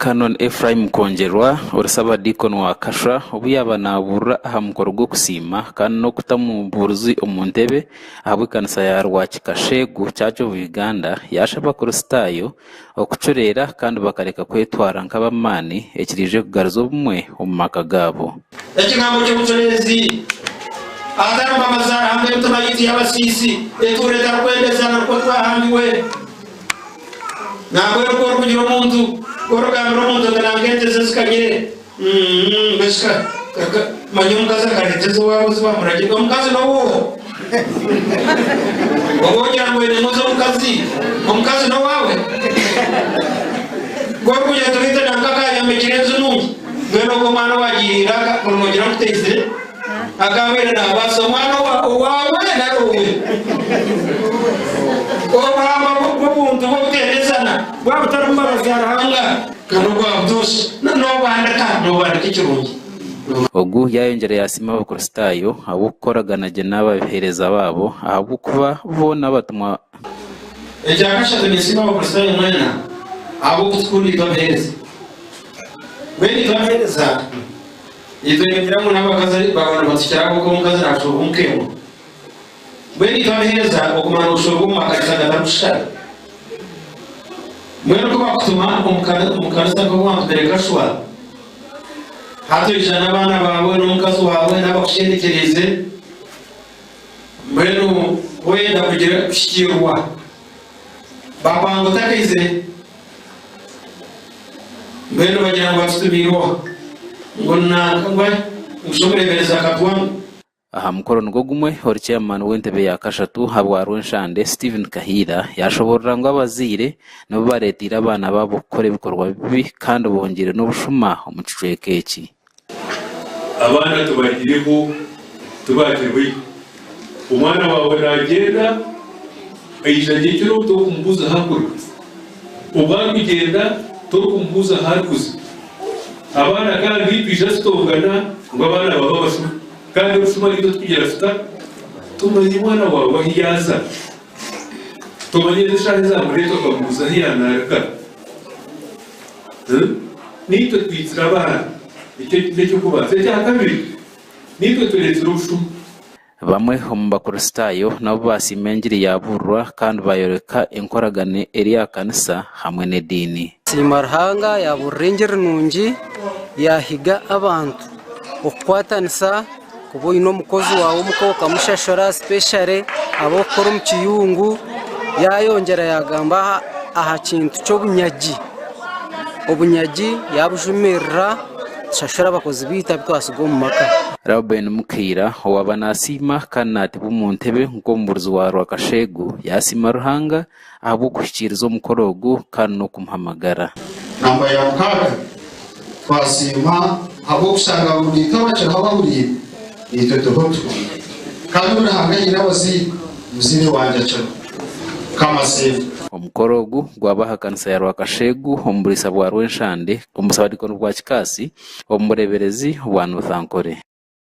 Canon Ephraim Kongerwa urasaba Deacon wa Kasha ubuyaba nabura ahamukoro gwo kusima kandi no kutamuburuzi umuntebe ahabwe kanisa ya Rwakikashegu cyacho Uganda yashaba kurustayo okucurera kandi bakareka kwetwara nk'abamani ekirije kugaruza ubumwe umumaka gabo ekigambo cy'umucurezi atari babazara hamwe tubayiti y'abasisi etureta kwendeza no kutwahambiwe nabwo rwo kugira umuntu korogambira umuntu nangete zikanyire beska manyumkaza karete wabuzi bamurage umukazi nawo obogira ngo ni muzo umukazi no wawe gorko ya turita nangaka ya mekirenzo nungi ngeno ko mwana wagira kurumugira muteze akabera na baso mwana wawe na rowe obama bubuntu butendezana bwabutara mbabavyara hanga kano bwabudose no bandaka no bandika kirungi ogu yayongera yasima abakristayo abukoraganaje n'abahereza babo abukuba bona batumwa ejakasha nisima abakristayo mwena abo kutkuri bahereza weni bahereza izengira mu nabakaza babona batikira ko mukaza nacho umkemo weni bahereza okumana ushobo makarisa gatarushara mwene ko bakutuma umukarisa ko wantubereka shwa hato ijana abana bawe n'umukazi wawe n'abakushendekereze mwene wenda kugira kushikirwa babango takaize mwene bagira ngo batumirwa ngo nakangwa ushoborebereza katwa aha mukoro ngo gumwe or chairman w'entebe ya Kashatu habwarwe nshande Steven Kahira yashoborera ngo abazire nabo baretira abana babo kore bikorwa bibi kandi bongere no bushuma umucwekeki abana tubagireho tubakirwe umwana wawe nagenda ayijanye cyo to kumbuza hakuru ubagenda to kumbuza hakuze abana kandi bijastongana ngo abana baba bashu kandi ushuma rito tugera futa tumenye mwana wawe hiyaza tumenye deshaza mureto kamuza hiyanaraka nito twitsira abana icyo kubaza cya kabiri nito turetse urushu bamwe mu bakristayo nabo basimengiri yaburwa kandi bayoreka inkoragane Elia kanisa hamwe n'edini simarhanga yaburengera nungi yahiga abantu okwatanisa kubo ino mukozi wawe mukoka mushashora special abo kora mu kiyungu yayongera yagamba aha kintu cyo obunyagi yabujumerera shashora bakozi bita twasigo mu maka Robin Mukira wabanasima kanati bumuntebe ngo mburuzi wa Rwakashegu yasima ruhanga abo kushikirizo mukorogu kandi no kumuhamagara namba ya mukaga twasima abo kusanga muri tabacha hababuriye itotohoto kandi urahanga irabazi muzini wanje cyo kama sefu omukorogu gwabaha kanisa ya Rwakashegu omburisa bwa Rwenshande omusabadiko rwa Kikasi omureberezi wa Nuthankore